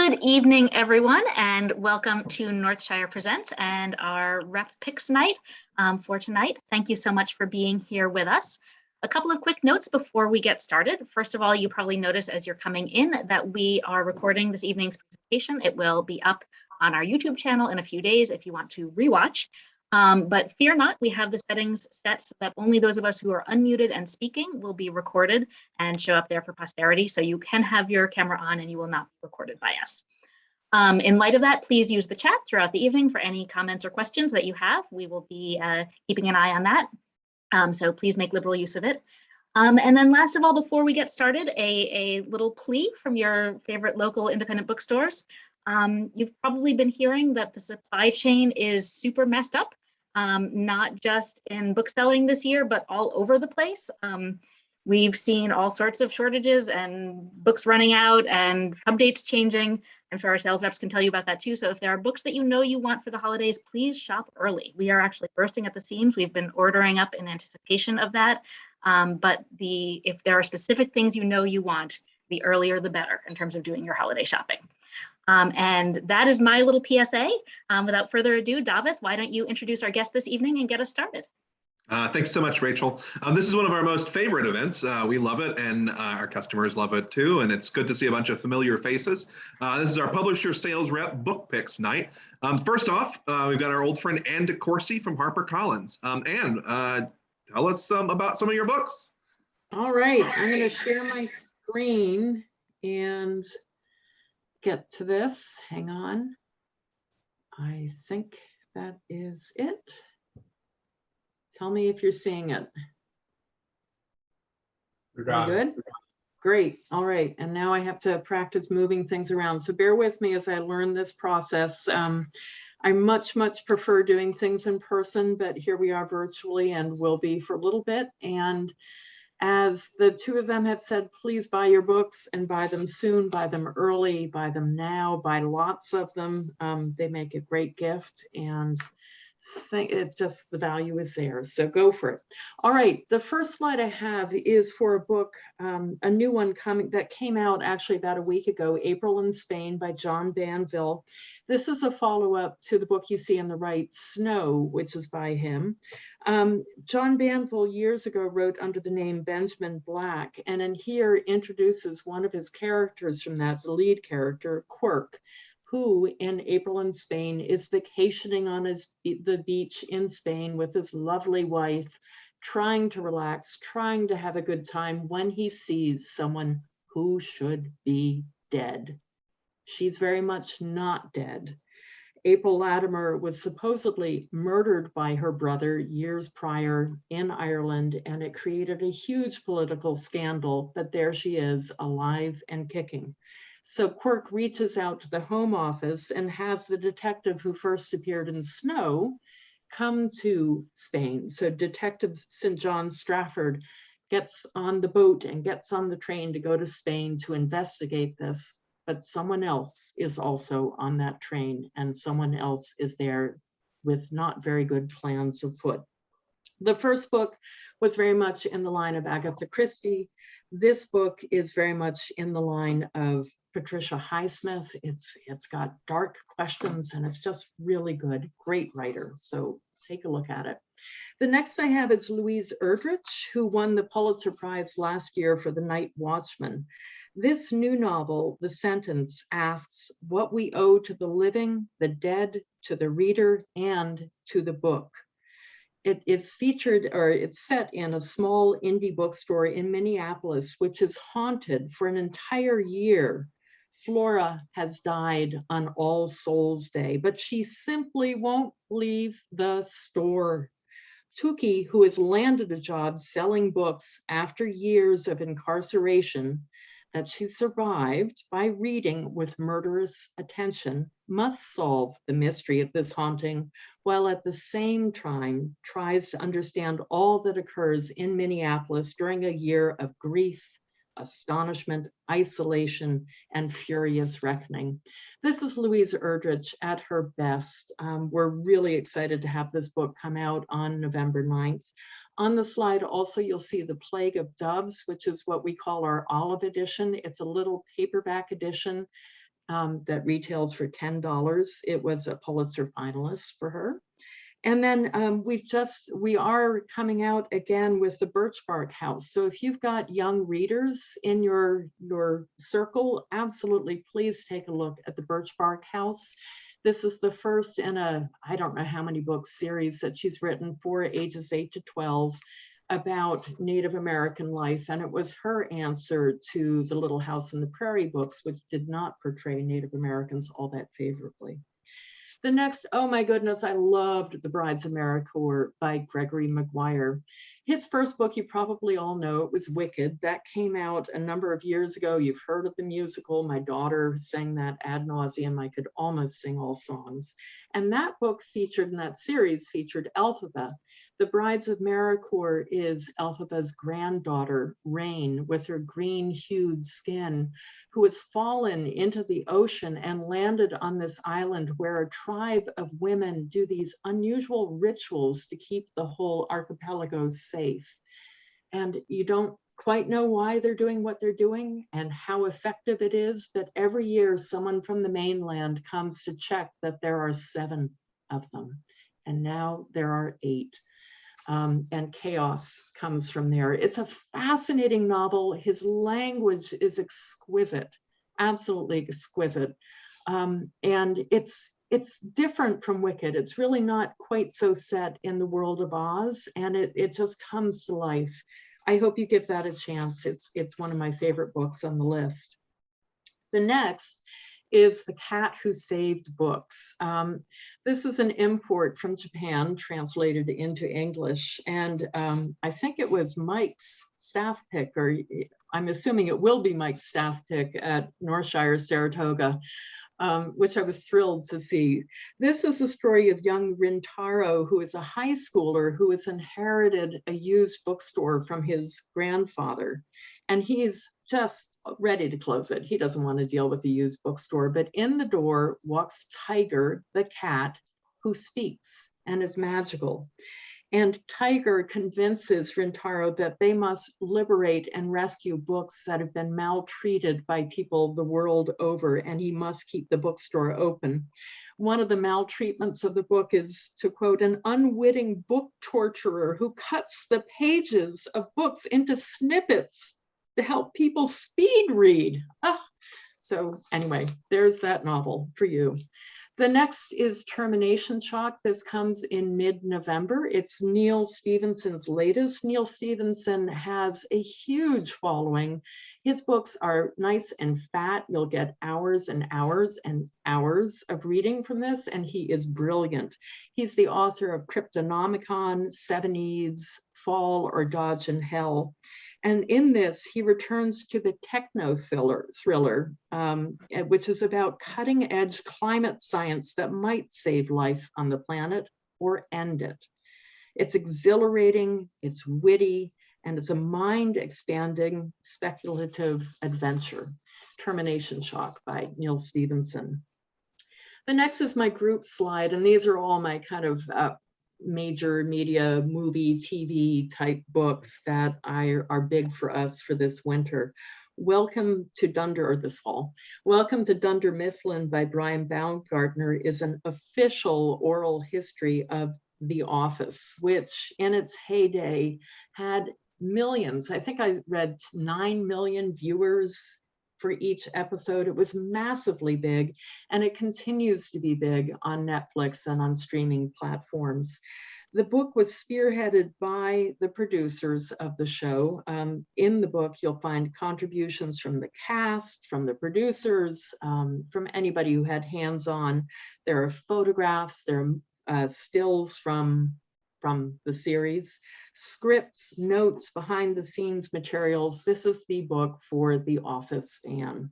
Good evening, everyone, and welcome to Northshire Presents and our rep picks night for tonight. Thank you so much for being here with us. A couple of quick notes before we get started. First of all, you probably notice as you're coming in that we are recording this evening's presentation. It will be up on our YouTube channel in a few days if you want to rewatch. But fear not, we have the settings set so that only those of us who are unmuted and speaking will be recorded and show up there for posterity. So you can have your camera on and you will not be recorded by us. In light of that, please use the chat throughout the evening for any comments or questions that you have. We will be keeping an eye on that. So please make liberal use of it. And then last of all, before we get started, a little plea from your favorite local independent bookstores. You've probably been hearing that the supply chain is super messed up. Not just in bookselling this year, but all over the place. We've seen all sorts of shortages and books running out and pub dates changing. I'm sure our sales reps can tell you about that too. So if there are books that you know you want for the holidays, please shop early. We are actually bursting at the seams. We've been ordering up in anticipation of that. But if there are specific things you know you want, the earlier the better in terms of doing your holiday shopping. And that is my little PSA. Without further ado, David, why don't you introduce our guest this evening and get us started? Thanks so much, Rachel. This is one of our most favorite events. We love it, and our customers love it too. And it's good to see a bunch of familiar faces. This is our publisher sales rep book picks night. First off, we've got our old friend Anne DeCourcey from HarpeCollins. Anne, tell us about some of your books. All right, I'm going to share my screen and get to this. Hang on. I think that is it. Tell me if you're seeing it. We got it. Good? Great. All right. And now I have to practice moving things around. So bear with me as I learn this process. I much prefer doing things in person, but here we are virtually and will be for a little bit. And as the two of them have said, please buy your books and buy them soon, buy them early, buy them now, buy lots of them. They make a great gift, and it just, the value is there. So go for it. All right, the first slide I have is for a book, a new one that came out actually about a week ago, April in Spain by John Banville. This is a follow-up to the book you see on the right, Snow, which is by him. John Banville years ago wrote under the name Benjamin Black, and in here introduces one of his characters from that, the lead character, Quirk, who in April in Spain is vacationing on the beach in Spain with his lovely wife, trying to relax, trying to have a good time when he sees someone who should be dead. She's very much not dead. April Latimer was supposedly murdered by her brother years prior in Ireland, and it created a huge political scandal, but there she is, alive and kicking. So Quirk reaches out to the Home Office and has the detective who first appeared in Snow come to Spain. So Detective St. John Strafford gets on the boat and gets on the train to go to Spain to investigate this. But someone else is also on that train, and someone else is there with not very good plans afoot. The first book was very much in the line of Agatha Christie. This book is very much in the line of Patricia Highsmith. It's got dark questions and it's just really good, great writer. So take a look at it. The next I have is Louise Erdrich, who won the Pulitzer Prize last year for The Night Watchman. This new novel, The Sentence, asks what we owe to the living, the dead, to the reader, and to the book. It is featured, or it's set in a small indie bookstore in Minneapolis, which is haunted for an entire year. Flora has died on All Souls Day, but she simply won't leave the store. Tuki, who has landed a job selling books after years of incarceration that she survived by reading with murderous attention, must solve the mystery of this haunting, while at the same time tries to understand all that occurs in Minneapolis during a year of grief, astonishment, isolation, and furious reckoning. This is Louise Erdrich at her best. We're really excited to have this book come out on November 9th. On the slide also, you'll see The Plague of Doves, which is what we call our olive edition. It's a little paperback edition that retails for $10. It was a Pulitzer finalist for her. And then we are coming out again with the Birch Bark House. So if you've got young readers in your circle, absolutely please take a look at the Birch Bark House. This is the first in a, I don't know how many books series that she's written for ages 8 to 12 about Native American life. And it was her answer to the Little House on the Prairie books, which did not portray Native Americans all that favorably. The next, oh my goodness, I loved The Brides of Maracoor by Gregory Maguire. His first book, you probably all know, it was Wicked. That came out a number of years ago. You've heard of the musical. My daughter sang that ad nauseum. I could almost sing all songs. And that book featured, in that series, featured Elphaba. The Brides of Maracoor is Elphaba's granddaughter, Rain, with her green-hued skin, who has fallen into the ocean and landed on this island where a tribe of women do these unusual rituals to keep the whole archipelago safe. And you don't quite know why they're doing what they're doing and how effective it is, but every year someone from the mainland comes to check that there are 7 of them. And now there are 8. And chaos comes from there. It's a fascinating novel. His language is exquisite, absolutely exquisite. And it's different from Wicked. It's really not quite so set in the world of Oz, and it just comes to life. I hope you give that a chance. It's one of my favorite books on the list. The next is The Cat Who Saved Books. This is an import from Japan, translated into English. And I think it was Mike's staff pick, or I'm assuming it will be Mike's staff pick at Northshire, Saratoga, which I was thrilled to see. This is the story of young Rintaro, who is a high schooler who has inherited a used bookstore from his grandfather. And he's just ready to close it. He doesn't want to deal with a used bookstore, but in the door walks Tiger, the cat, who speaks and is magical. And Tiger convinces Rintaro that they must liberate and rescue books that have been maltreated by people the world over, and he must keep the bookstore open. One of the maltreatments of the book is, to quote, an unwitting book torturer who cuts the pages of books into snippets to help people speed read. So anyway, there's that novel for you. The next is Termination Shock. This comes in mid-November. It's Neal Stephenson's latest. Neal Stephenson has a huge following. His books are nice and fat. You'll get hours and hours and hours of reading from this, and he is brilliant. He's the author of Cryptonomicon, Seven Eves, Fall or Dodge in Hell. And in this, he returns to the techno thriller, which is about cutting edge climate science that might save life on the planet or end it. It's exhilarating, it's witty, and it's a mind expanding speculative adventure. Termination Shock by Neal Stephenson. The next is my group slide, and these are all my kind of major media, movie, TV type books that are big for us for this winter. Welcome to Dunder, or this fall. Welcome to Dunder Mifflin by Brian Baumgartner is an official oral history of The Office, which in its heyday had millions. I think I read 9 million viewers for each episode. It was massively big, and it continues to be big on Netflix and on streaming platforms. The book was spearheaded by the producers of the show. In the book, you'll find contributions from the cast, from the producers, from anybody who had hands-on. There are photographs, there are stills from the series, scripts, notes, behind the scenes materials. This is the book for the Office fan.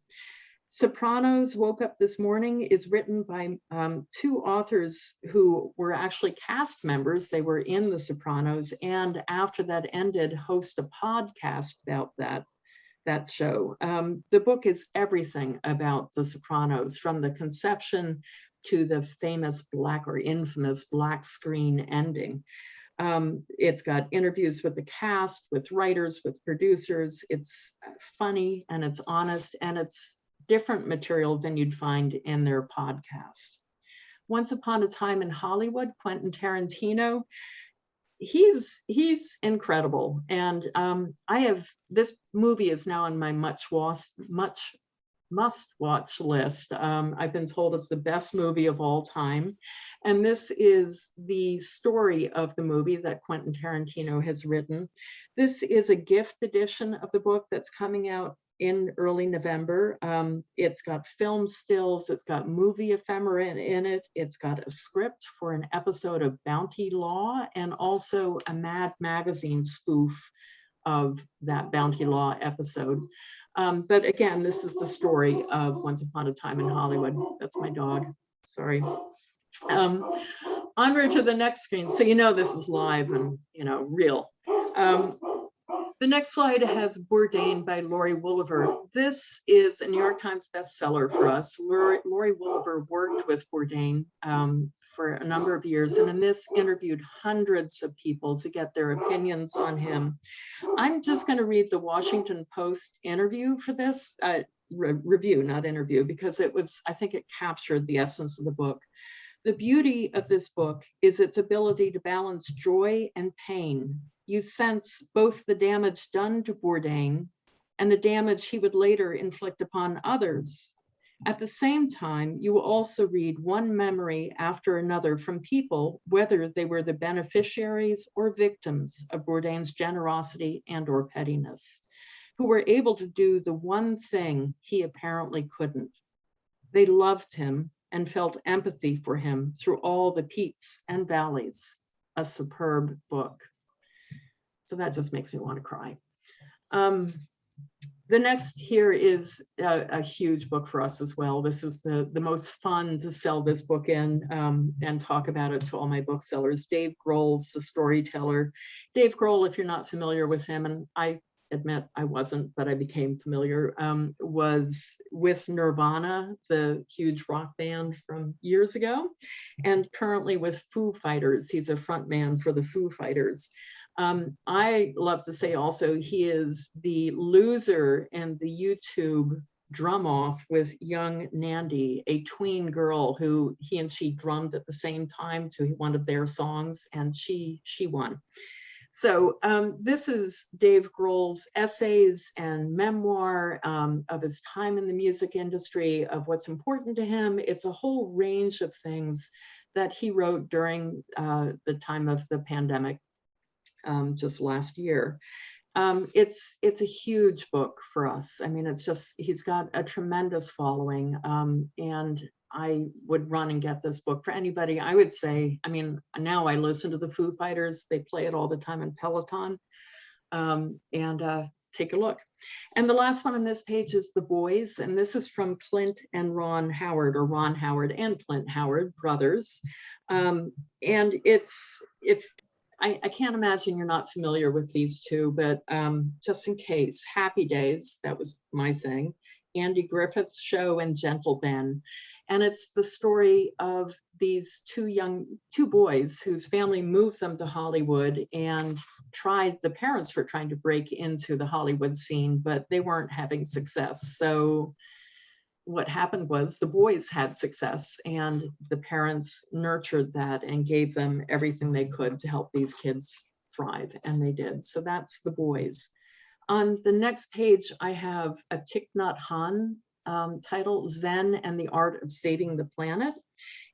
Sopranos Woke Up This Morning is written by 2 authors who were actually cast members. They were in The Sopranos, and after that ended, host a podcast about that show. The book is everything about The Sopranos, from the conception to the famous infamous black screen ending. It's got interviews with the cast, with writers, with producers. It's funny and it's honest and it's different material than you'd find in their podcast. Once Upon a Time in Hollywood, Quentin Tarantino, he's incredible. And this movie is now on my must-watch list. I've been told it's the best movie of all time. And this is the story of the movie that Quentin Tarantino has written. This is a gift edition of the book that's coming out in early November. It's got film stills, it's got movie ephemera in it, it's got a script for an episode of Bounty Law, and also a Mad Magazine spoof of that Bounty Law episode. But again, this is the story of Once Upon a Time in Hollywood. That's my dog, sorry. Onward to the next screen. So you know this is live and real. The next slide has Bourdain by Laurie Woolever. This is a New York Times bestseller for us. Laurie Woolever worked with Bourdain for a number of years, and in this interviewed hundreds of people to get their opinions on him. I'm just going to read the Washington Post interview for this, review, not interview, because I think it captured the essence of the book. The beauty of this book is its ability to balance joy and pain. You sense both the damage done to Bourdain and the damage he would later inflict upon others. At the same time, you will also read one memory after another from people, whether they were the beneficiaries or victims of Bourdain's generosity and/or pettiness, who were able to do the one thing he apparently couldn't. They loved him and felt empathy for him through all the peaks and valleys. A superb book. So that just makes me want to cry. The next here is a huge book for us as well. This is the most fun to sell this book in and talk about it to all my booksellers. Dave Grohl's The Storyteller. Dave Grohl, if you're not familiar with him, and I admit I wasn't, but I became familiar, was with Nirvana, the huge rock band from years ago, and currently with Foo Fighters. He's a frontman for the Foo Fighters. I love to say also he is the loser in the YouTube drum off with young Nandy, a tween girl who he and she drummed at the same time to one of their songs, and she won. So this is Dave Grohl's essays and memoir of his time in the music industry, of what's important to him. It's a whole range of things that he wrote during the time of the pandemic. Just last year. It's a huge book for us. I mean, it's just, he's got a tremendous following, and I would run and get this book for anybody. I would say, I mean, now I listen to the Foo Fighters. They play it all the time in Peloton, and take a look. And the last one on this page is The Boys, and this is from Clint and Ron Howard, or Ron Howard and Clint Howard, brothers. And I can't imagine you're not familiar with these two, but just in case, Happy Days, that was my thing, Andy Griffith's Show, and Gentle Ben. And it's the story of these two boys whose family moved them to Hollywood, and the parents were trying to break into the Hollywood scene, but they weren't having success. So what happened was the boys had success, and the parents nurtured that and gave them everything they could to help these kids thrive, and they did. So that's The Boys. On the next page, I have a Thich Nhat Hanh title, Zen and the Art of Saving the Planet.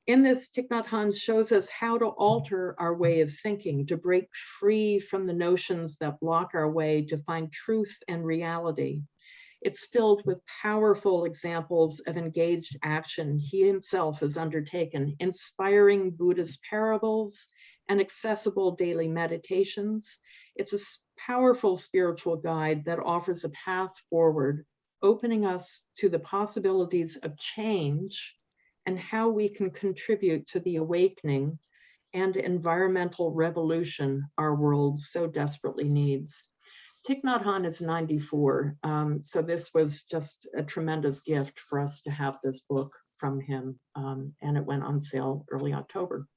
In this, Thich Nhat Hanh shows us how to alter our way of thinking, to break free from the notions that block our way to find truth and reality. It's filled with powerful examples of engaged action he himself has undertaken, inspiring Buddhist parables and accessible daily meditations. It's a powerful spiritual guide that offers a path forward, opening us to the possibilities of change and how we can contribute to the awakening and environmental revolution our world so desperately needs. Thich Nhat Hanh is 94, so this was just a tremendous gift for us to have this book from him, and it went on sale early October.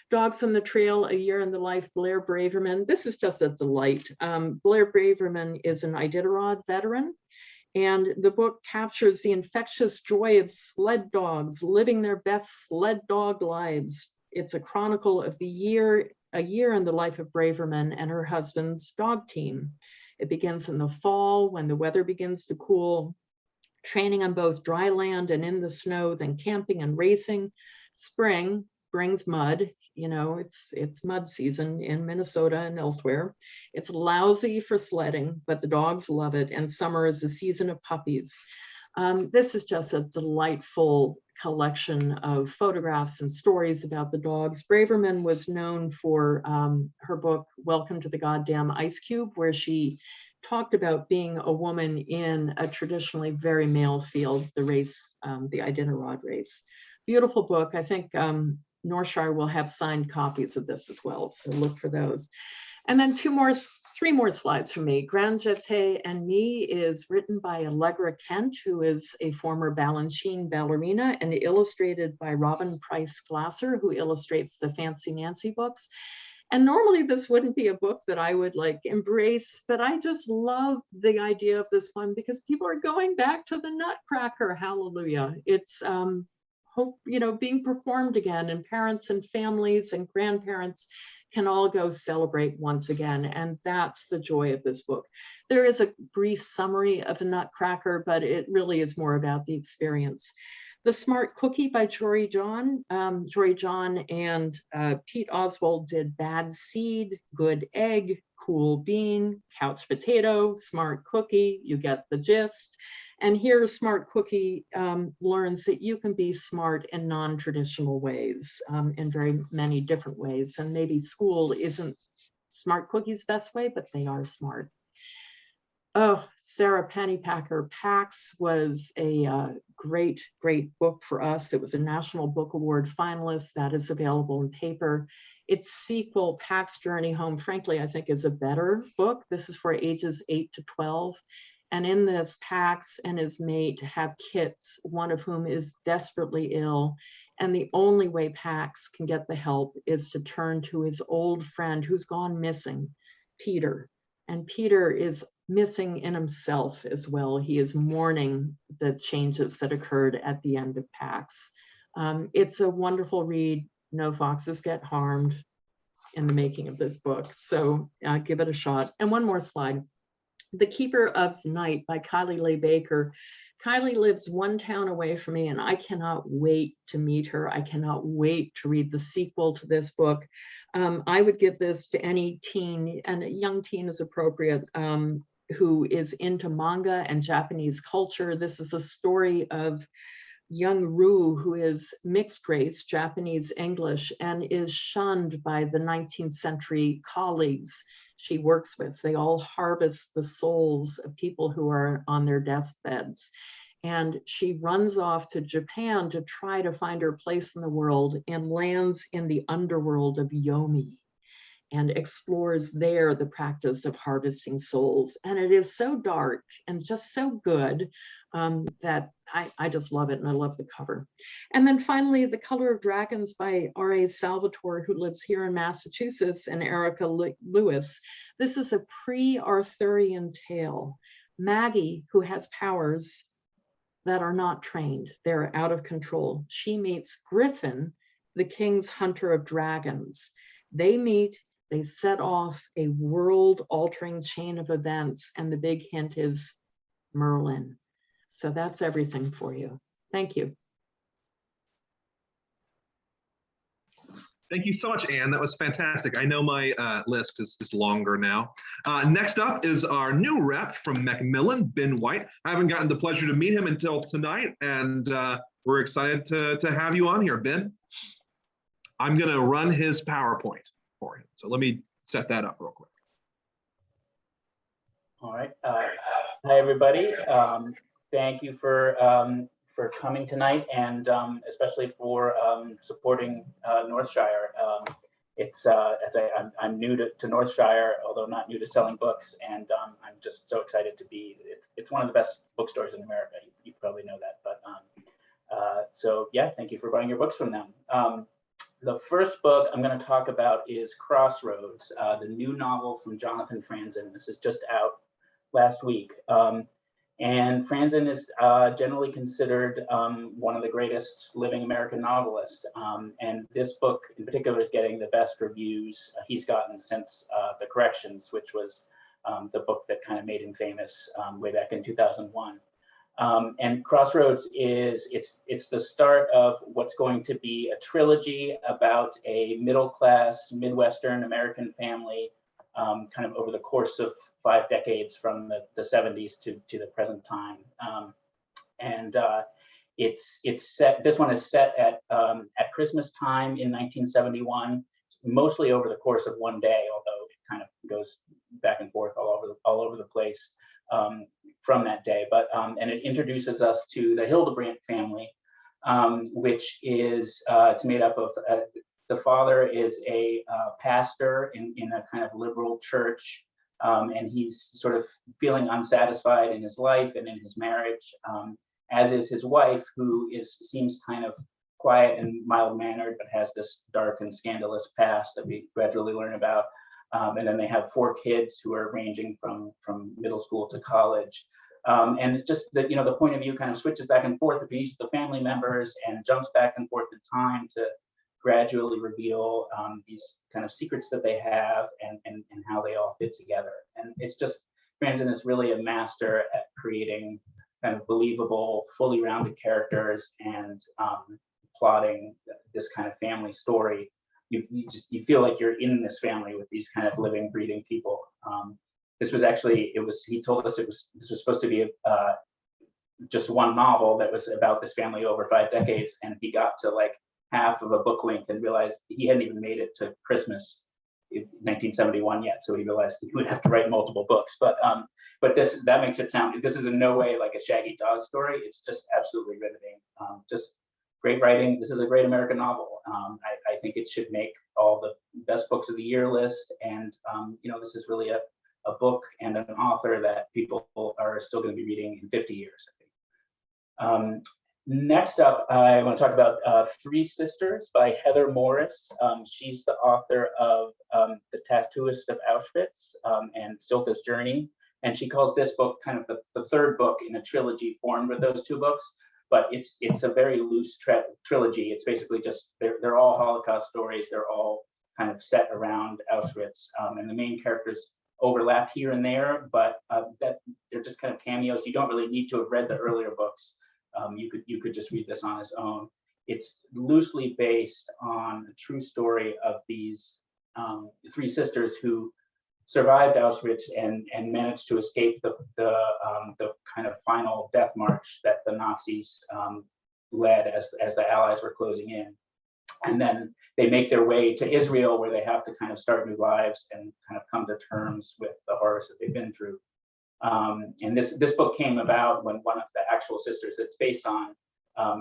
Dogs on the Trail, A Year in the Life, Blair Braverman. This is just a delight. Blair Braverman is an Iditarod veteran, And the book captures the infectious joy of sled dogs living their best sled dog lives. It's a chronicle of a year in the life of Braverman and her husband's dog team. It begins in the fall when the weather begins to cool, training on both dry land and in the snow, then camping and racing. Spring brings mud. You know, it's mud season in Minnesota and elsewhere. It's lousy for sledding, but the dogs love it. And summer is the season of puppies. This is just a delightful collection of photographs and stories about the dogs. Braverman was known for her book, Welcome to the Goddamn Ice Cube, where she talked about being a woman in a traditionally very male field, the race, the Iditarod race. Beautiful book. I think Northshire will have signed copies of this as well, so look for those. And then three more slides from me. Grand Jeté and Me is written by Allegra Kent, who is a former Balanchine ballerina, and illustrated by Robin Price Glasser, who illustrates the Fancy Nancy books. And normally this wouldn't be a book that I would like embrace, but I just love the idea of this one because people are going back to the Nutcracker, hallelujah. It's hope, you know, being performed again, and parents and families and grandparents can all go celebrate once again. And that's the joy of this book. There is a brief summary of the Nutcracker, but it really is more about the experience. The Smart Cookie by Jory John. Jory John and Pete Oswald did Bad Seed, Good Egg, Cool Bean, Couch Potato, Smart Cookie. You get the gist. And here, Smart Cookie learns that you can be smart in non-traditional ways, in very many different ways. And maybe school isn't Smart Cookie's best way, but they are smart. Oh, Sara Pennypacker, P.A.N.T.S was a great book for us. It was a National Book Award finalist. That is available in paper. Its sequel, P.A.N.T.'s Journey Home, frankly, I think is a better book. This is for ages 8 to 12. And in this, P.A.N.T.S and his mate have kits, one of whom is desperately ill. And the only way P.A.N.T.S can get the help is to turn to his old friend who's gone missing, Peter. And Peter is missing in himself as well. He is mourning the changes that occurred at the end of P.A.N.T.S. It's a wonderful read. No foxes get harmed in the making of this book. So give it a shot. And one more slide. The Keeper of the Night by Kylie Leigh Baker. Kylie lives one town away from me, and I cannot wait to meet her. I cannot wait to read the sequel to this book. I would give this to any teen, and a young teen is appropriate, who is into manga and Japanese culture. This is a story of young Rue, who is mixed race, Japanese English, and is shunned by the 19th century colleagues she works with. They all harvest the souls of people who are on their deathbeds. And she runs off to Japan to try to find her place in the world and lands in the underworld of Yomi and explores there the practice of harvesting souls. And it is so dark and just so good that I just love it, and I love the cover. And then finally, The Color of Dragons by R.A. Salvatore, who lives here in Massachusetts, and Erica Lewis. This is a pre-Arthurian tale. Maggie, who has powers that are not trained, they're out of control. She meets Griffin, the king's hunter of dragons. They meet, they set off a world-altering chain of events, and the big hint is Merlin. So that's everything for you. Thank you. Thank you so much, Anne. That was fantastic. I know my list is longer now. Next up is our new rep from Macmillan, Ben White. I haven't gotten the pleasure to meet him until tonight, and we're excited to have you on here, Ben. I'm going to run his PowerPoint for him. So let me set that up real quick. All right. Hi, everybody. Thank you for coming tonight, and especially for supporting Northshire. I'm new to Northshire, although not new to selling books, and I'm just so excited to be. It's one of the best bookstores in America. You probably know that, but so yeah, thank you for buying your books from them. The first book I'm going to talk about is Crossroads, the new novel from Jonathan Franzen. This is just out last week. And Franzen is generally considered one of the greatest living American novelists. And this book in particular is getting the best reviews he's gotten since The Corrections, which was the book that kind of made him famous way back in 2001. And Crossroads it's the start of what's going to be a trilogy about a middle-class Midwestern American family kind of over the course of 5 decades from the 70s to the present time. It's set, this one is set at Christmas time in 1971, mostly over the course of one day, although it kind of goes back and forth all over the place from that day. But and it introduces us to the Hildebrandt family, which is it's made up of the father is a pastor in a kind of liberal church, and he's sort of feeling unsatisfied in his life and in his marriage, as is his wife, who seems kind of quiet and mild-mannered, but has this dark and scandalous past that we gradually learn about. And then they have 4 kids who are ranging from middle school to college. And it's just that, the point of view kind of switches back and forth between each of the family members and jumps back and forth in time to gradually reveal these kind of secrets that they have and how they all fit together. And it's just, Franzen is really a master at creating kind of believable, fully rounded characters and plotting this kind of family story. You feel like you're in this family with these kind of living, breathing people. This was actually, he told us this was supposed to be just one novel that was about this family over 5 decades, and he got to like half of a book length and realized he hadn't even made it to Christmas in 1971 yet, so he realized he would have to write multiple books. But that makes it sound, this is in no way like a Shaggy Dog story. It's just absolutely riveting. Just great writing. This is a great American novel. I think it should make all the best books of the year list. And this is really a book and an author that people are still going to be reading in 50 years, I think. Next up, I want to talk about Three Sisters by Heather Morris. She's the author of The Tattooist of Auschwitz and Silka's Journey. And she calls this book kind of the third book in a trilogy formed with those 2 books. But it's a very loose trilogy. It's basically just, they're all Holocaust stories. They're all kind of set around Auschwitz. And the main characters overlap here and there, but that they're just kind of cameos. You don't really need to have read the earlier books. You could just read this on its own. It's loosely based on a true story of these 3 sisters who survived Auschwitz and managed to escape the kind of final death march that the Nazis led as the Allies were closing in. And then they make their way to Israel, where they have to kind of start new lives and kind of come to terms with the horrors that they've been through. And this book came about when one of the actual sisters that it's based on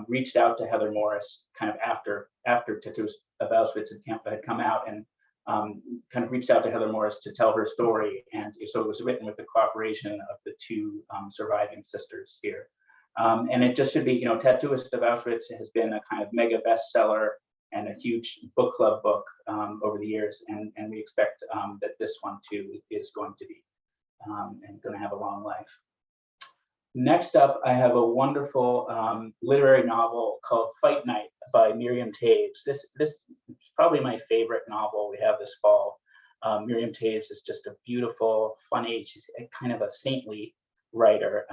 reached out to Heather Morris kind of after Tattooist of Auschwitz had come out, and kind of reached out to Heather Morris to tell her story. And so it was written with the cooperation of the 2 surviving sisters here. And it just should be, Tattooist of Auschwitz has been a kind of mega bestseller and a huge book club book over the years. And we expect that this one too is going to be and going to have a long life. Next up, I have a wonderful literary novel called Fight Night by Miriam Toews. This is probably my favorite novel we have this fall. Miriam Toews is just a beautiful, funny, she's kind of a saintly writer.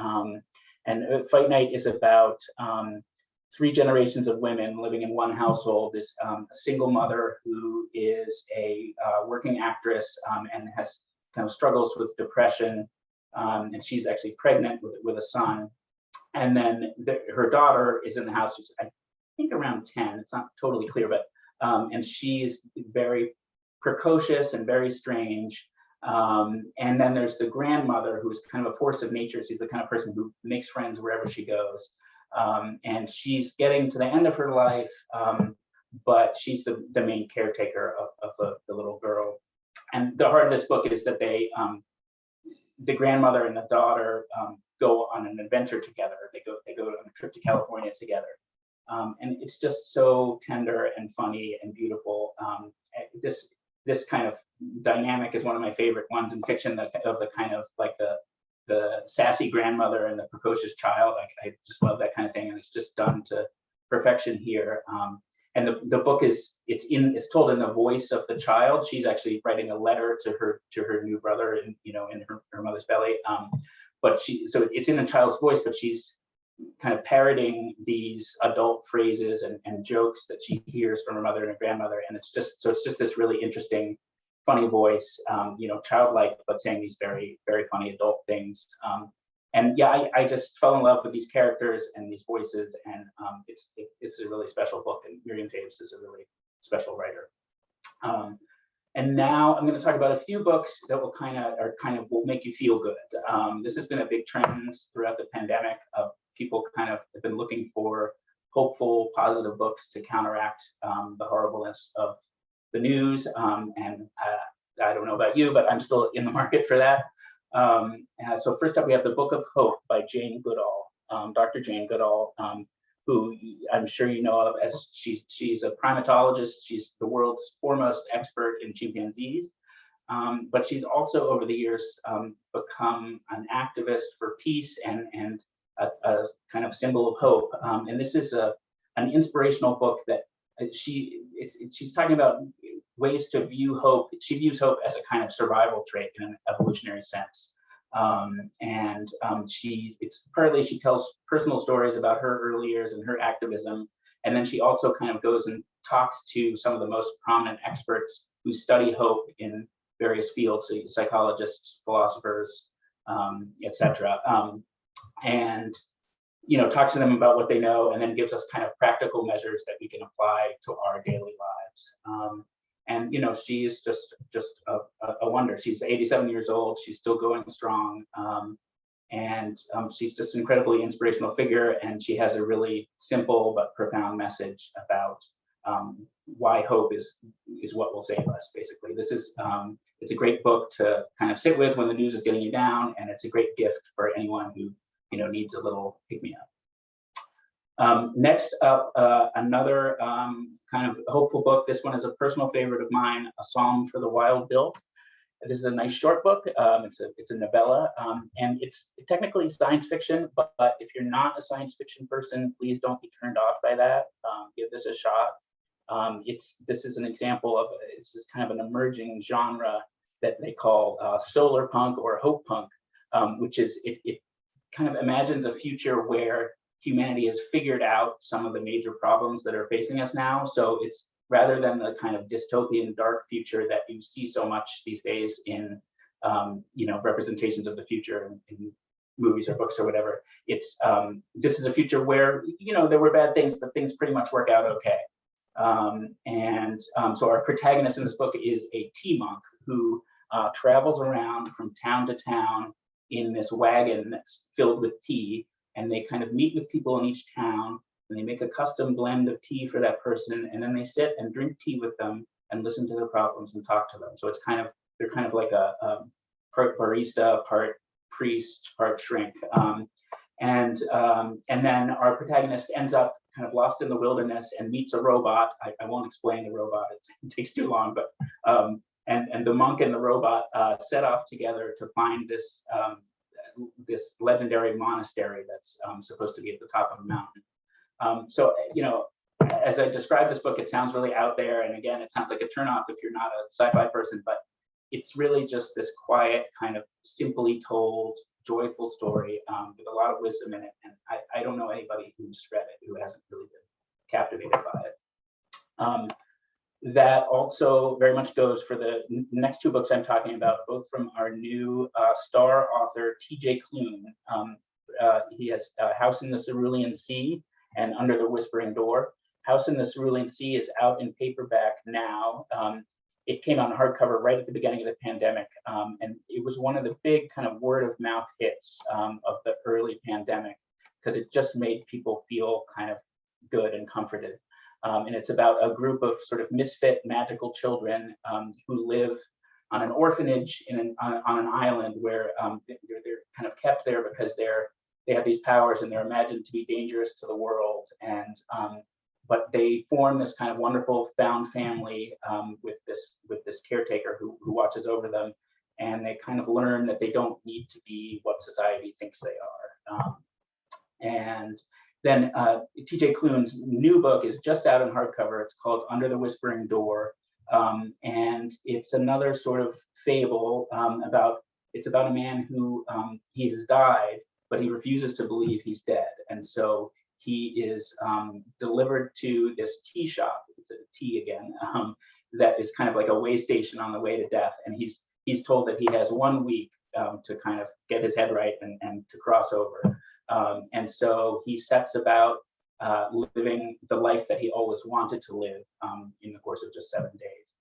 And Fight Night is about 3 generations of women living in one household. There's a single mother who is a working actress and has kind of struggles with depression. And she's actually pregnant with a son. And then her daughter is in the house, she's, I think around 10, it's not totally clear, but and she's very precocious and very strange. And then there's the grandmother, who's kind of a force of nature. She's the kind of person who makes friends wherever she goes. And she's getting to the end of her life, but she's the main caretaker of the little girl. And the heart of this book is that the grandmother and the daughter go on an adventure together. They go on a trip to California together. And it's just so tender and funny and beautiful. This kind of dynamic is one of my favorite ones in fiction, of the kind of like the the sassy grandmother and the precocious child. I just love that kind of thing, and it's just done to perfection here. And the book it's told in the voice of the child. She's actually writing a letter to her new brother in her mother's belly. But so it's in the child's voice, but she's kind of parroting these adult phrases and jokes that she hears from her mother and her grandmother, and it's just this really interesting, funny voice, childlike, but saying these very, very funny adult things. And yeah, I just fell in love with these characters and these voices, and it's a really special book, and Miriam Toews is a really special writer. And now I'm going to talk about a few books that will kind of will make you feel good. This has been a big trend throughout the pandemic. People kind of have been looking for hopeful, positive books to counteract the horribleness of the news. And I don't know about you, but I'm still in the market for that. So first up, we have The Book of Hope by Jane Goodall, Dr. Jane Goodall, who I'm sure you know of as she's a primatologist. She's the world's foremost expert in chimpanzees. But she's also over the years become an activist for peace and a kind of symbol of hope. And this is an inspirational book that she's talking about ways to view hope. She views hope as a kind of survival trait in an evolutionary sense. She tells personal stories about her early years and her activism. And then she also kind of goes and talks to some of the most prominent experts who study hope in various fields, so psychologists, philosophers, etc. And talks to them about what they know, and then gives us kind of practical measures that we can apply to our daily lives. And she is just a wonder. She's 87 years old. She's still going strong, and she's just an incredibly inspirational figure. And she has a really simple but profound message about why hope is what will save us. Basically, this is it's a great book to kind of sit with when the news is getting you down, and it's a great gift for anyone who needs a little pick-me-up. Next up, another kind of hopeful book. This one is a personal favorite of mine, A Psalm for the Wild Bill. This is a nice short book. It's a novella, and it's technically science fiction, but if you're not a science fiction person, please don't be turned off by that. Give this a shot. This is an example of, this is kind of an emerging genre that they call solar punk or hope punk, which is, it kind of imagines a future where humanity has figured out some of the major problems that are facing us now. So it's, rather than the kind of dystopian dark future that you see so much these days in representations of the future in movies or books or whatever, it's this is a future where there were bad things, but things pretty much work out okay. So our protagonist in this book is a tea monk who travels around from town to town in this wagon that's filled with tea, and they kind of meet with people in each town, and they make a custom blend of tea for that person, and then they sit and drink tea with them and listen to their problems and talk to them. So it's they're kind of like a part barista, part priest, part shrink. And then our protagonist ends up kind of lost in the wilderness and meets a robot. I won't explain the robot, it takes too long, but and the monk and the robot set off together to find this this legendary monastery that's supposed to be at the top of a mountain. So as I describe this book, it sounds really out there, and again, it sounds like a turnoff if you're not a sci-fi person, but it's really just this quiet, kind of simply told, joyful story with a lot of wisdom in it. And I don't know anybody who's read it who hasn't really been captivated by it. That also very much goes for the next two books I'm talking about, both from our new star author, T.J. Klune. He has House in the Cerulean Sea and Under the Whispering Door. House in the Cerulean Sea is out in paperback now. It came out in hardcover right at the beginning of the pandemic, and it was one of the big kind of word of mouth hits of the early pandemic, because it just made people feel kind of good and comforted. And it's about a group of sort of misfit magical children who live on an orphanage on an island where they're kind of kept there because they have these powers and they're imagined to be dangerous to the world. And but they form this kind of wonderful found family with this caretaker who watches over them. and they kind of learn that they don't need to be what society thinks they are. And then T.J. Klune's new book is just out in hardcover. It's called Under the Whispering Door, and it's another sort of fable about a man who he has died, but he refuses to believe he's dead, and so he is delivered to this tea shop. It's a tea again, that is kind of like a way station on the way to death, and he's told that he has 1 week to kind of get his head right and to cross over. And so he sets about living the life that he always wanted to live in the course of just 7 days.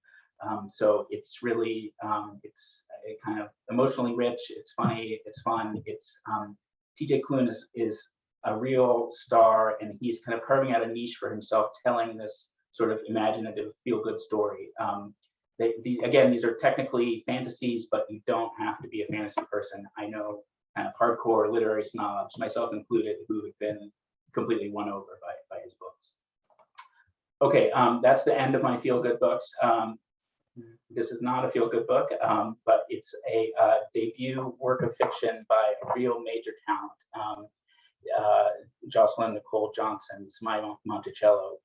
So it's really, it's kind of emotionally rich, it's funny, it's fun. It's T.J. Klune is a real star, and he's kind of carving out a niche for himself, telling this sort of imaginative feel-good story. Again, these are technically fantasies, but you don't have to be a fantasy person. I know kind of hardcore literary snobs, myself included, who have been completely won over by his books. Okay, that's the end of my feel-good books. This is not a feel-good book, but it's a debut work of fiction by a real major talent, Jocelyn Nicole Johnson's My Monticello.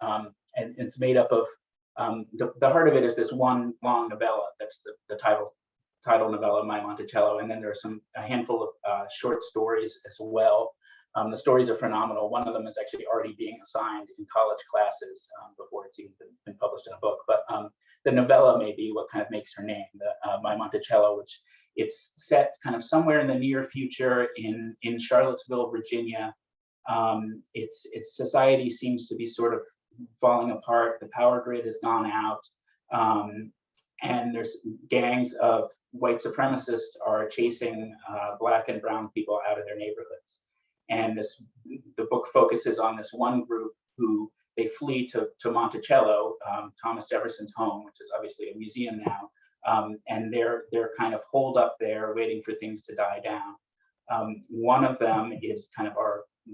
And it's made up of, the heart of it is this one long novella. That's the title novella, My Monticello, and then there's a handful of short stories as well. The stories are phenomenal. One of them is actually already being assigned in college classes before it's even been published in a book. But the novella may be what kind of makes her name, My Monticello, which it's set kind of somewhere in the near future in Charlottesville, Virginia. Its society seems to be sort of falling apart. The power grid has gone out. And there's gangs of white supremacists are chasing Black and brown people out of their neighborhoods. And the book focuses on this one group who they flee to Monticello, Thomas Jefferson's home, which is obviously a museum now. And they're kind of holed up there waiting for things to die down. One of them is kind of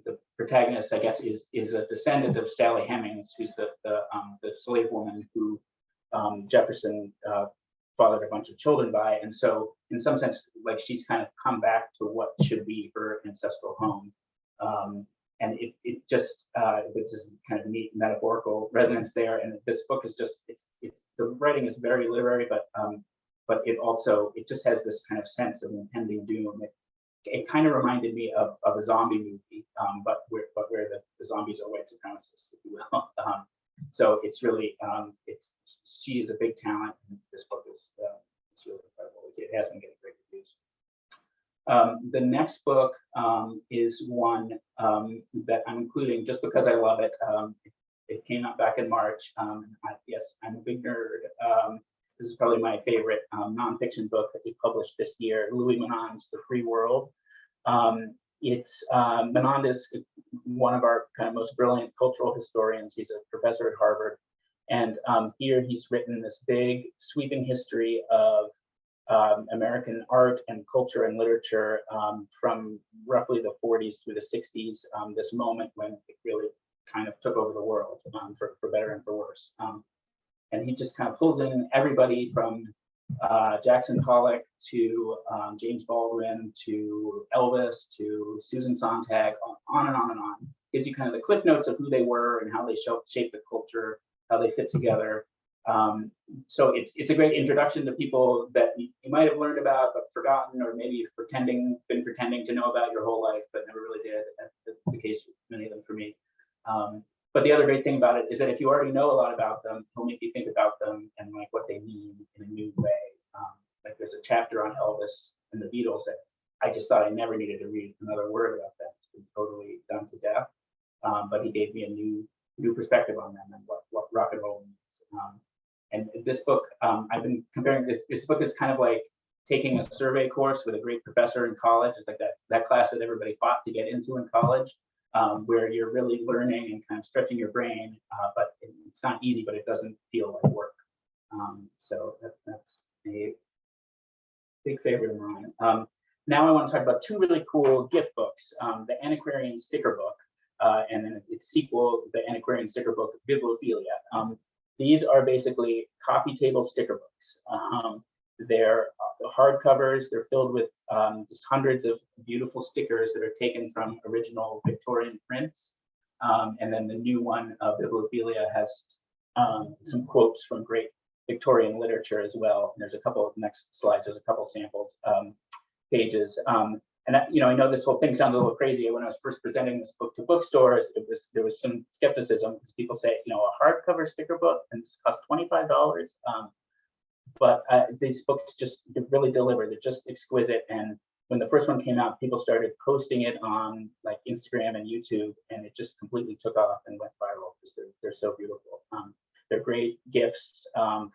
the protagonist, I guess, is a descendant of Sally Hemings, who's the slave woman who Jefferson fathered a bunch of children by. And so in some sense, like, she's kind of come back to what should be her ancestral home. And it just, there's this kind of neat metaphorical resonance there. And this book is just, the writing is very literary, but it just has this kind of sense of impending doom. It kind of reminded me of a zombie movie, but where the zombies are white supremacists, if you will. So it's really, she is a big talent. And this book is it's really incredible. It has been getting great reviews. The next book is one that I'm including just because I love it. It came out back in March. Yes, I'm a big nerd. This is probably my favorite nonfiction book that we published this year, Louis Menand's The Free World. Menand is one of our kind of most brilliant cultural historians. He's a professor at Harvard. And here he's written this big sweeping history of American art and culture and literature from roughly the 40s through the 60s, this moment when it really kind of took over the world, for better and for worse. And he just kind of pulls in everybody from Jackson Pollock to James Baldwin to Elvis to Susan Sontag, on and on and on. Gives you kind of the cliff notes of who they were and how they shaped the culture, how they fit together. So it's a great introduction to people that you might have learned about but forgotten, or maybe you've been pretending to know about your whole life but never really did. That's the case with many of them for me. But the other great thing about it is that if you already know a lot about them, it'll make you think about them and like what they mean in a new way. Like there's a chapter on Elvis and the Beatles that I just thought I never needed to read another word about that. It's been totally done to death. But he gave me a new perspective on them and what rock and roll means. And this book, I've been comparing this book is kind of like taking a survey course with a great professor in college. It's like that class that everybody fought to get into in college. Where you're really learning and kind of stretching your brain, but it's not easy, but it doesn't feel like work. So that's a big favorite of mine. Now I want to talk about two really cool gift books, the Antiquarian sticker book, and then its sequel, the Antiquarian sticker book, Bibliophilia. These are basically coffee table sticker books. They're hardcovers. They're filled with just hundreds of beautiful stickers that are taken from original Victorian prints. And then the new one, Bibliophilia, has some quotes from great Victorian literature as well. And there's a couple of next slides. There's a couple samples pages. And I know this whole thing sounds a little crazy. When I was first presenting this book to bookstores, there was some skepticism because people say, a hardcover sticker book and this costs $25. But these books just really deliver. They're just exquisite. And when the first one came out, people started posting it on like Instagram and YouTube, and it just completely took off and went viral because they're so beautiful. They're great gifts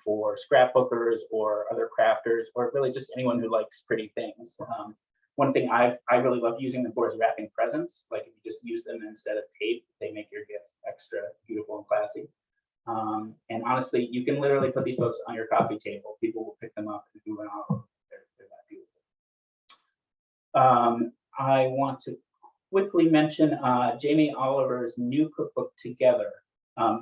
for scrapbookers or other crafters, or really just anyone who likes pretty things. One thing I really love using them for is wrapping presents. Like if you just use them instead of tape, they make your gift extra beautiful and classy. And honestly, you can literally put these books on your coffee table. People will pick them up and do an hour. They're that beautiful. I want to quickly mention Jamie Oliver's new cookbook, Together.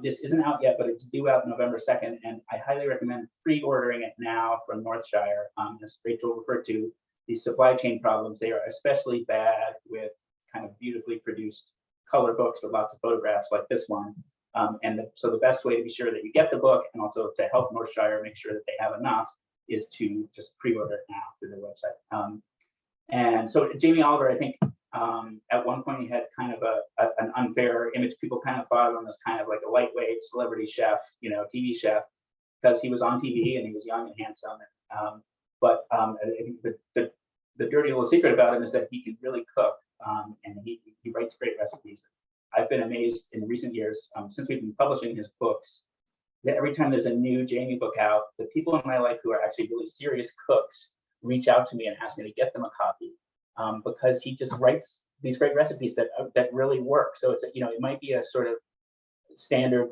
This isn't out yet, but it's due out November 2nd, and I highly recommend pre-ordering it now from Northshire. As Rachel referred to, these supply chain problems, they are especially bad with kind of beautifully produced color books with lots of photographs like this one. So the best way to be sure that you get the book and also to help Northshire make sure that they have enough is to just pre-order it now through their website. And so Jamie Oliver, I think at one point he had kind of an unfair image. People kind of thought of him as kind of like a lightweight celebrity chef, TV chef, because he was on TV and he was young and handsome. But I think the dirty little secret about him is that he can really cook, and he writes great recipes. I've been amazed in recent years, since we've been publishing his books, that every time there's a new Jamie book out, the people in my life who are actually really serious cooks reach out to me and ask me to get them a copy, because he just writes these great recipes that really work. So it's it might be a sort of standard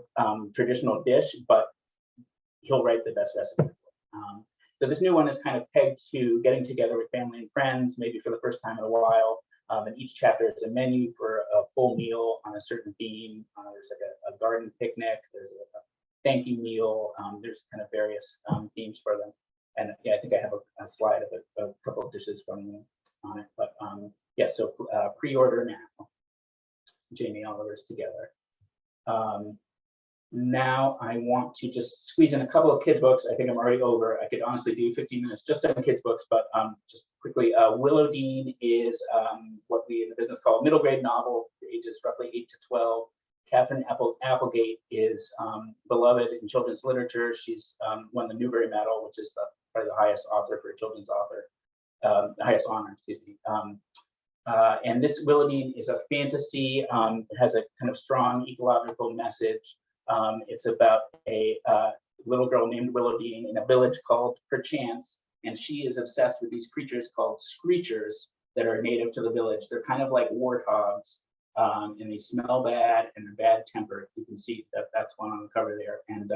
traditional dish, but he'll write the best recipe. So this new one is kind of pegged to getting together with family and friends, maybe for the first time in a while. And each chapter is a menu for a full meal on a certain theme. There's like a garden picnic. There's a thank you meal. There's kind of various themes for them. And yeah, I think I have a slide of a couple of dishes from them on it. But yeah, so pre-order now. Jamie Oliver's Together. Now I want to just squeeze in a couple of kids books. I think I'm already over. I could honestly do 15 minutes just on kids books, but just quickly, Willowdean is what we in the business call middle grade novel, ages roughly 8 to 12. Catherine Applegate is beloved in children's literature. She's won the Newbery Medal, which is probably the highest author for a children's author, the highest honor, excuse me. And this Willowdean is a fantasy. It has a kind of strong ecological message. It's about a little girl named Willowdean in a village called P.A.N.T.S, and she is obsessed with these creatures called screechers that are native to the village. They're kind of like warthogs, and they smell bad and they're bad tempered. You can see that's one on the cover there. And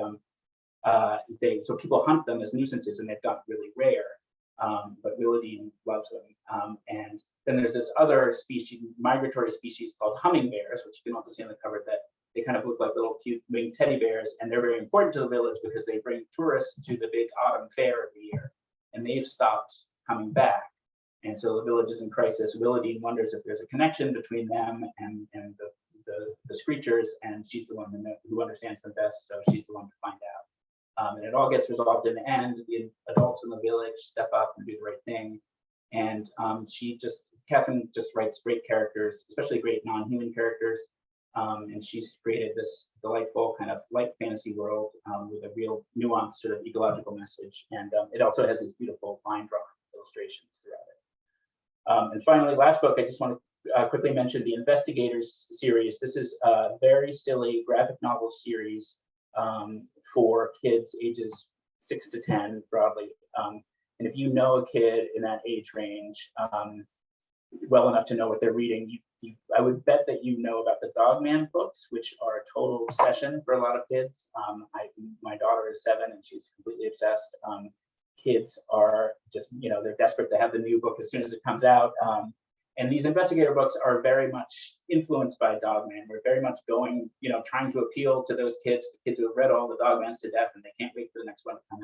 so people hunt them as nuisances, and they've gotten really rare. But Willowdean loves them. And then there's this other species, migratory species called hummingbears, which you can also see on the cover, that they kind of look like little cute winged teddy bears, and they're very important to the village because they bring tourists to the big autumn fair every year, and they've stopped coming back. And so the village is in crisis. Willowdean wonders if there's a connection between them and the screechers, and she's the one who understands them best, so she's the one to find out. And it all gets resolved in the end. The adults in the village step up and do the right thing. And Catherine just writes great characters, especially great non-human characters. And she's created this delightful kind of light fantasy world with a real nuanced sort of ecological message. And it also has these beautiful line drawing illustrations throughout it. And finally, last book, I just want to quickly mention the Investigators series. This is a very silly graphic novel series for kids ages 6 to 10 broadly. And if you know a kid in that age range well enough to know what they're reading, I would bet that you know about the Dogman books, which are a total obsession for a lot of kids. My daughter is 7 and she's completely obsessed. Kids are just, they're desperate to have the new book as soon as it comes out. And these investigator books are very much influenced by Dogman. We're very much going, trying to appeal to those kids, the kids who have read all the Dogmans to death and they can't wait for the next one to come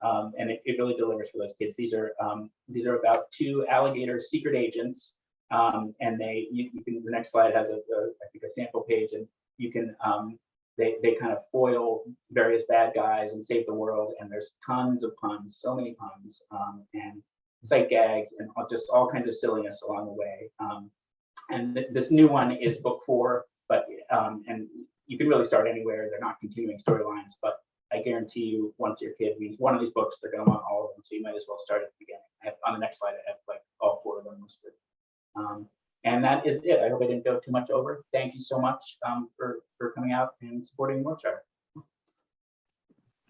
and it really delivers for those kids. These are about two alligator secret agents, and you can, the next slide has I think a sample page, and you can they kind of foil various bad guys and save the world, and there's tons of puns, so many puns, and sight gags, and just all kinds of silliness along the way. And this new one is book 4, but and you can really start anywhere. They're not continuing storylines, but I guarantee you, once your kid reads one of these books, they're going to want all of them. So you might as well start at the beginning. On the next slide, I have like all 4 of them listed. And that is it. I hope I didn't go too much over. Thank you so much for coming out and supporting Northshire.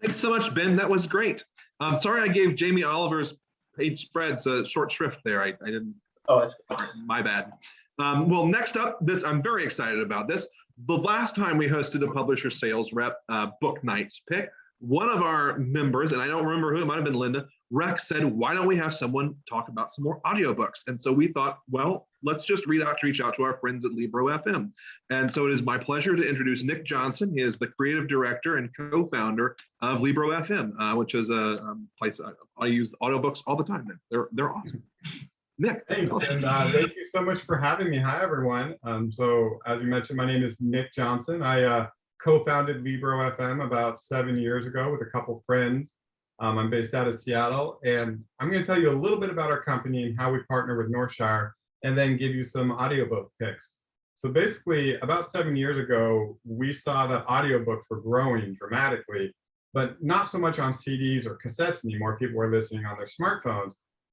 Thanks so much, Ben. That was great. Sorry I gave Jamie Oliver's page spreads a short shrift there. I didn't. Oh, that's my bad. Well, next up, I'm very excited about this. The last time we hosted a publisher sales rep book nights pick, one of our members, and I don't remember who, it might have been Linda, Rex said, why don't we have someone talk about some more audiobooks? And so we thought, well, let's just reach out to our friends at Libro FM. And so it is my pleasure to introduce Nick Johnson. He is the creative director and co-founder of Libro FM, which is a place I use audiobooks all the time. They're awesome. Nick. Thanks, and thank you so much for having me. Hi, everyone. So as you mentioned, my name is Nick Johnson. I co-founded Libro FM about 7 years ago with a couple friends. I'm based out of Seattle, and I'm going to tell you a little bit about our company and how we partner with Northshire, and then give you some audiobook picks. So basically, about 7 years ago, we saw that audiobooks were growing dramatically, but not so much on CDs or cassettes anymore. People were listening on their smartphones,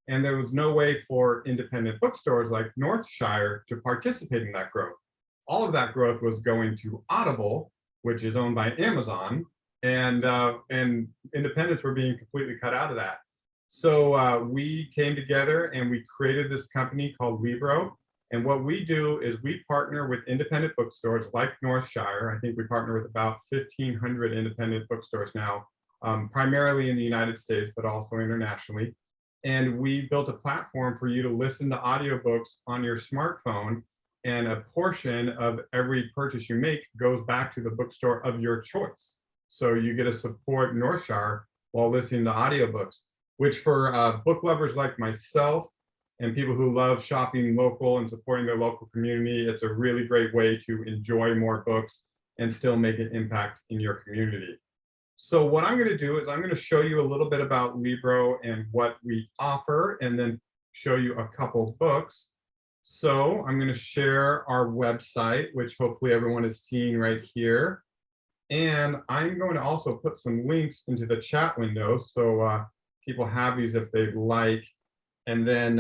and there was no way for independent bookstores like Northshire to participate in that growth. All of that growth was going to Audible, which is owned by Amazon, and independents were being completely cut out of that. So we came together and we created this company called Libro. And what we do is we partner with independent bookstores like Northshire. I think we partner with about 1,500 independent bookstores now, primarily in the United States, but also internationally. And we built a platform for you to listen to audiobooks on your smartphone, and a portion of every purchase you make goes back to the bookstore of your choice. So you get to support Northshire while listening to audiobooks, which for book lovers like myself and people who love shopping local and supporting their local community, it's a really great way to enjoy more books and still make an impact in your community. So what I'm going to do is I'm going to show you a little bit about Libro and what we offer, and then show you a couple books. So I'm going to share our website, which hopefully everyone is seeing right here. And I'm going to also put some links into the chat window so people have these if they'd like. And then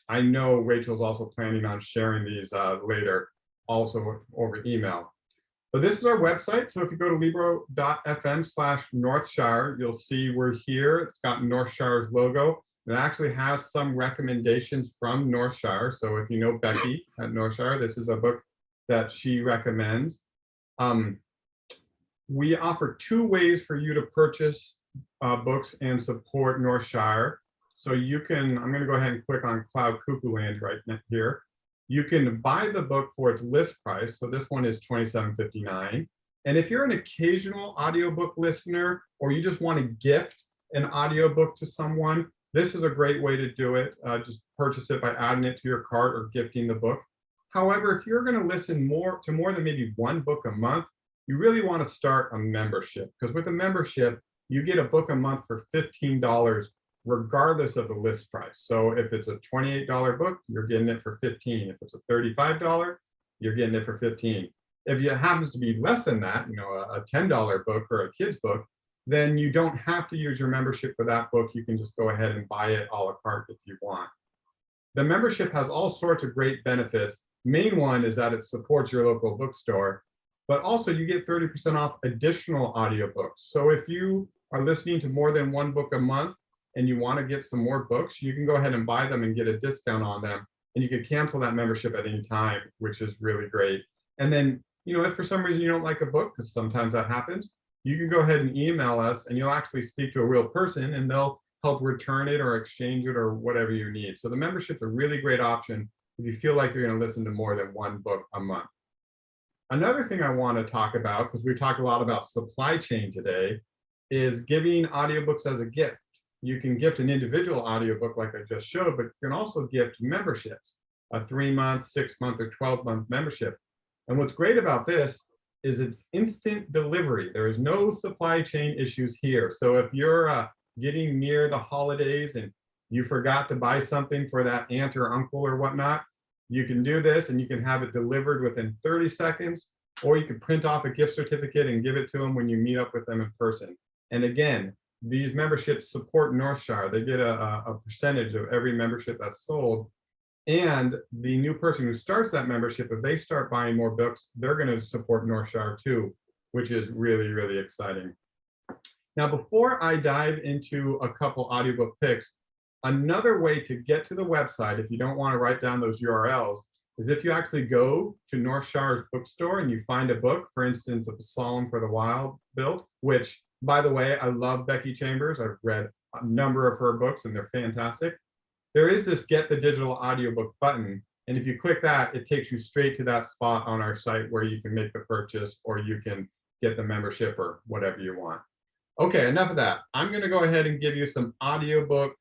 I know Rachel's also planning on sharing these later, also over email. But this is our website. So if you go to libro.fm/Northshire, you'll see we're here. It's got Northshire's logo. It actually has some recommendations from Northshire. So if you know Becky at Northshire, this is a book that she recommends. We offer 2 ways for you to purchase books and support Northshire. So you can, I'm going to go ahead and click on Cloud Cuckoo Land right here. You can buy the book for its list price. So this one is $27.59. And if you're an occasional audiobook listener, or you just want to gift an audiobook to someone, this is a great way to do it. Just purchase it by adding it to your cart or gifting the book. However, if you're going to listen more than maybe 1 book a month, you really want to start a membership, because with a membership, you get a book a month for $15, regardless of the list price. So if it's a $28 book, you're getting it for $15. If it's a $35, you're getting it for $15. If it happens to be less than that, you know, a $10 book or a kid's book, then you don't have to use your membership for that book. You can just go ahead and buy it a la carte if you want. The membership has all sorts of great benefits. Main one is that it supports your local bookstore, but also you get 30% off additional audiobooks. So if you are listening to more than 1 book a month and you want to get some more books, you can go ahead and buy them and get a discount on them. And you can cancel that membership at any time, which is really great. And then, you know, if for some reason you don't like a book, because sometimes that happens, you can go ahead and email us and you'll actually speak to a real person and they'll help return it or exchange it or whatever you need. So the membership's a really great option if you feel like you're going to listen to more than 1 book a month. Another thing I want to talk about, because we talked a lot about supply chain today, is giving audiobooks as a gift. you can gift an individual audiobook like I just showed, but you can also gift memberships, a 3-month, 6-month, or 12-month membership. And what's great about this is it's instant delivery. There is no supply chain issues here. So if you're getting near the holidays and you forgot to buy something for that aunt or uncle or whatnot, you can do this and you can have it delivered within 30 seconds, or you can print off a gift certificate and give it to them when you meet up with them in person. And again, these memberships support Northshire. They get a percentage of every membership that's sold. And the new person who starts that membership, if they start buying more books, they're going to support Northshire too, which is really, really exciting. Now, before I dive into a couple audiobook picks, another way to get to the website, if you don't want to write down those URLs, is if you actually go to Northshire's bookstore and you find a book, for instance, A Psalm for the Wild Built, which, by the way, I love Becky Chambers. I've read a number of her books and they're fantastic. There is this Get the Digital Audiobook button. And if you click that, it takes you straight to that spot on our site where you can make the purchase or you can get the membership or whatever you want. Okay, enough of that. I'm going to go ahead and give you some audiobook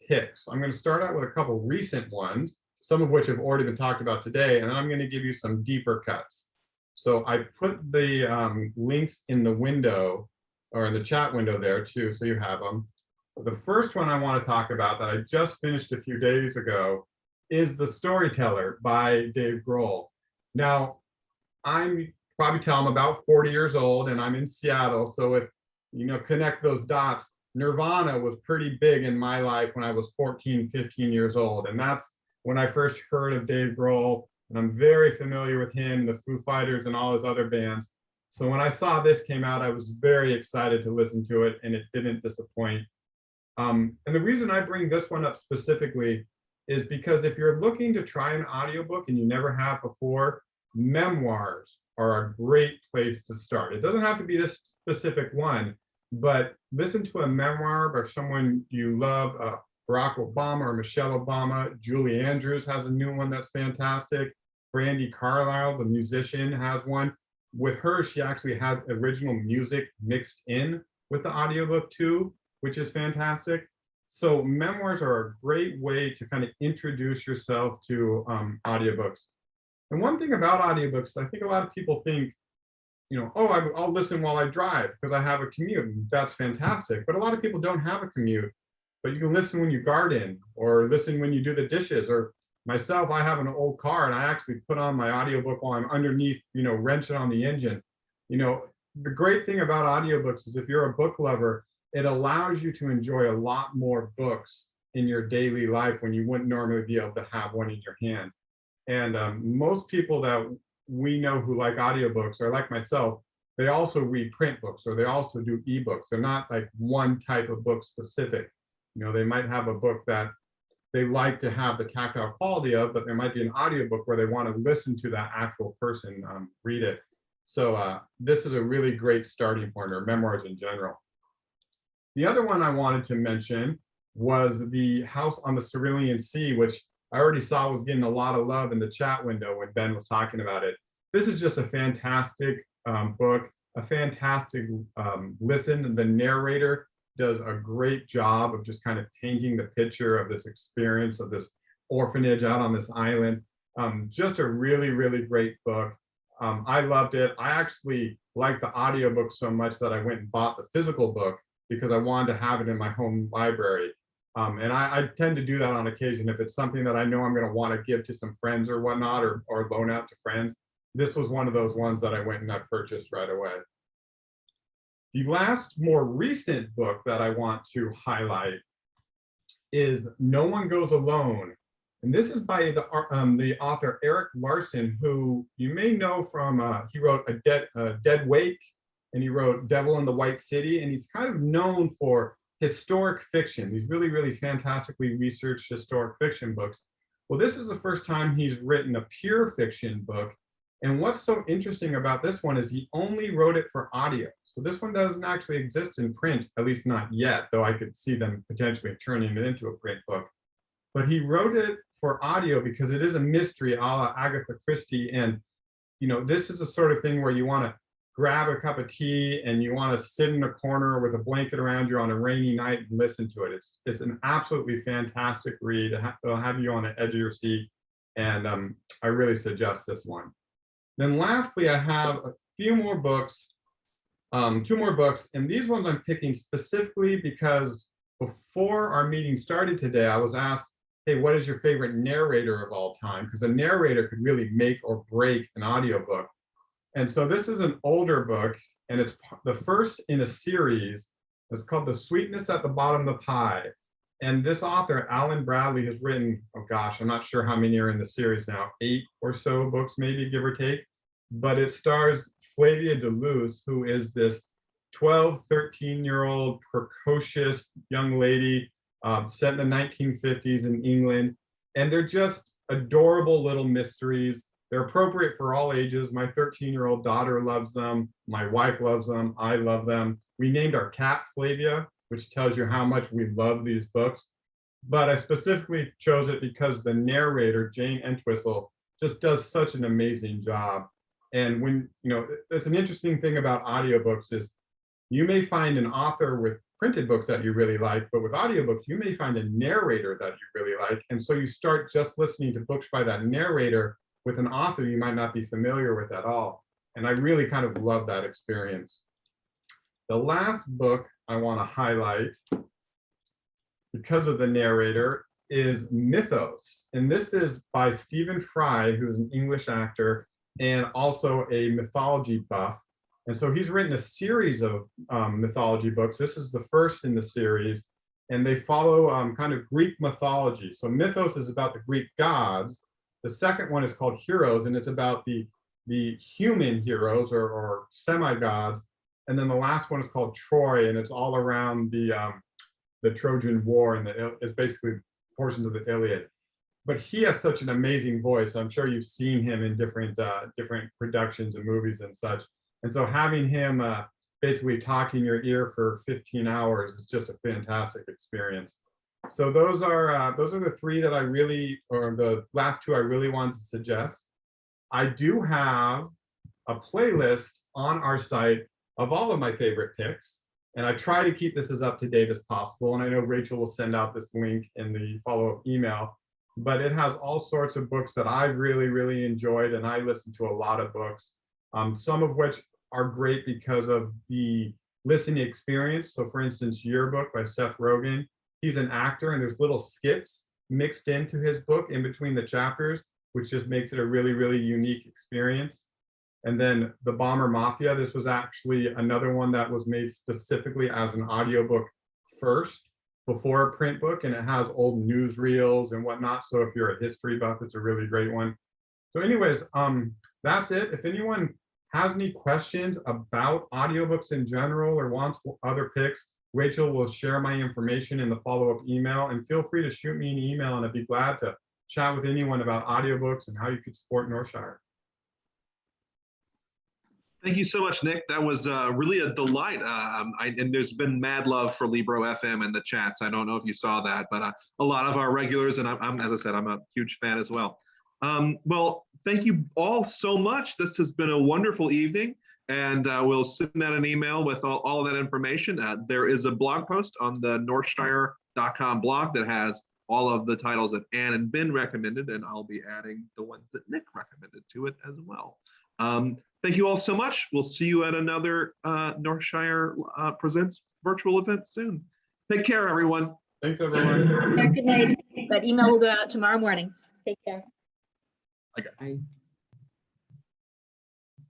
picks. I'm going to start out with a couple recent ones, some of which have already been talked about today, and then I'm going to give you some deeper cuts. So I put the links in the window or in the chat window there too, so you have them. The first one I want to talk about that I just finished a few days ago is The Storyteller by Dave Grohl. Now, I'm probably tell I'm about 40 years old and I'm in Seattle, so if you know, connect those dots, Nirvana was pretty big in my life when I was 14, 15 years old. And that's when I first heard of Dave Grohl, and I'm very familiar with him, the Foo Fighters, and all his other bands. So when I saw this came out, I was very excited to listen to it, and it didn't disappoint. And the reason I bring this one up specifically is because if you're looking to try an audiobook and you never have before, memoirs are a great place to start. It doesn't have to be this specific one, but listen to a memoir by someone you love, Barack Obama or Michelle Obama. Julie Andrews has a new one that's fantastic. Brandi Carlile, the musician, has one. With her, she actually has original music mixed in with the audiobook too, which is fantastic. So memoirs are a great way to kind of introduce yourself to audiobooks. And one thing about audiobooks, I think a lot of people think, you know, oh, I'll listen while I drive because I have a commute. That's fantastic. But a lot of people don't have a commute, but you can listen when you garden or listen when you do the dishes. Or myself, I have an old car and I actually put on my audiobook while I'm underneath, you know, wrenching on the engine. You know, the great thing about audiobooks is if you're a book lover, it allows you to enjoy a lot more books in your daily life when you wouldn't normally be able to have one in your hand. And most people that we know who like audiobooks are like myself, they also read print books or they also do ebooks. They're not like one type of book specific. You know, they might have a book that they like to have the tactile quality of, but there might be an audiobook where they want to listen to that actual person read it. So this is a really great starting point, or memoirs in general. The other one I wanted to mention was The House on the Cerulean Sea, which I already saw was getting a lot of love in the chat window when Ben was talking about it. This is just a fantastic book, a fantastic listen. The narrator does a great job of just kind of painting the picture of this experience of this orphanage out on this island. Just a really, really great book. I loved it. I actually liked the audiobook so much that I went and bought the physical book because I wanted to have it in my home library. And I tend to do that on occasion if it's something that I know I'm going to want to give to some friends or whatnot, or loan out to friends. This was one of those ones that I went and I purchased right away. The last more recent book that I want to highlight is No One Goes Alone. And this is by the author Erik Larson, who you may know from, he wrote A Dead Wake, and he wrote Devil in the White City, and he's kind of known for historic fiction, these really, really fantastically researched historic fiction books. Well, this is the first time he's written a pure fiction book. And what's so interesting about this one is he only wrote it for audio. So this one doesn't actually exist in print, at least not yet, though I could see them potentially turning it into a print book. But he wrote it for audio because it is a mystery a la Agatha Christie. And, you know, this is the sort of thing where you want to grab a cup of tea and you want to sit in a corner with a blanket around you on a rainy night and listen to it. It's an absolutely fantastic read. It'll have you on the edge of your seat, and I really suggest this one. Then lastly, I have a few more books, 2 more books, and these ones I'm picking specifically because before our meeting started today, I was asked, hey, what is your favorite narrator of all time? Because a narrator could really make or break an audiobook. And so this is an older book, and it's the first in a series. It's called The Sweetness at the Bottom of the Pie. And this author, Alan Bradley, has written, oh gosh, I'm not sure how many are in the series now, 8 or so books, maybe, give or take. But it stars Flavia de Luce, who is this 12, 13-year-old precocious young lady set in the 1950s in England. And they're just adorable little mysteries. They're appropriate for all ages. My 13-year-old daughter loves them. My wife loves them. I love them. We named our cat Flavia, which tells you how much we love these books. But I specifically chose it because the narrator, Jane Entwistle, just does such an amazing job. And when, it's an interesting thing about audiobooks is you may find an author with printed books that you really like, but with audiobooks, you may find a narrator that you really like. And so you start just listening to books by that narrator with an author you might not be familiar with at all. And I really kind of love that experience. The last book I want to highlight, because of the narrator, is Mythos. And this is by Stephen Fry, who's an English actor and also a mythology buff. And so he's written a series of mythology books. This is the first in the series, and they follow kind of Greek mythology. So Mythos is about the Greek gods. The second one is called Heroes, and it's about the human heroes or semi-gods. And then the last one is called Troy, and it's all around the Trojan War, and it's basically portions of the Iliad. But he has such an amazing voice. I'm sure you've seen him in different productions and movies and such. And so having him basically talk in your ear for 15 hours is just a fantastic experience. So those are the 3 that I really, or the last 2 I really wanted to suggest. I do have a playlist on our site of all of my favorite picks, and I try to keep this as up to date as possible. And I know Rachel will send out this link in the follow-up email, but it has all sorts of books that I've really, really enjoyed, and I listen to a lot of books, some of which are great because of the listening experience. So for instance, Your Book by Seth Rogen, he's an actor, and there's little skits mixed into his book in between the chapters, which just makes it a really, really unique experience. And then The Bomber Mafia, this was actually another one that was made specifically as an audiobook first, before a print book, and it has old newsreels and whatnot. So if you're a history buff, it's a really great one. So anyways, that's it. If anyone has any questions about audiobooks in general or wants other picks, Rachel will share my information in the follow-up email, and feel free to shoot me an email, and I'd be glad to chat with anyone about audiobooks and how you could support Northshire. Thank you so much, Nick. That was really a delight. And there's been mad love for Libro FM in the chats. I don't know if you saw that, but a lot of our regulars, and I'm as I said, I'm a huge fan as well. Well, thank you all so much. This has been a wonderful evening, and we'll send out an email with all of that information. There is a blog post on the northshire.com blog that has all of the titles that Anne and Ben recommended, and I'll be adding the ones that Nick recommended to it as well. Thank you all so much. We'll see you at another Northshire Presents virtual event soon. Take care, everyone. Thanks, everyone. Good night. That email will go out tomorrow morning. Take care. Okay.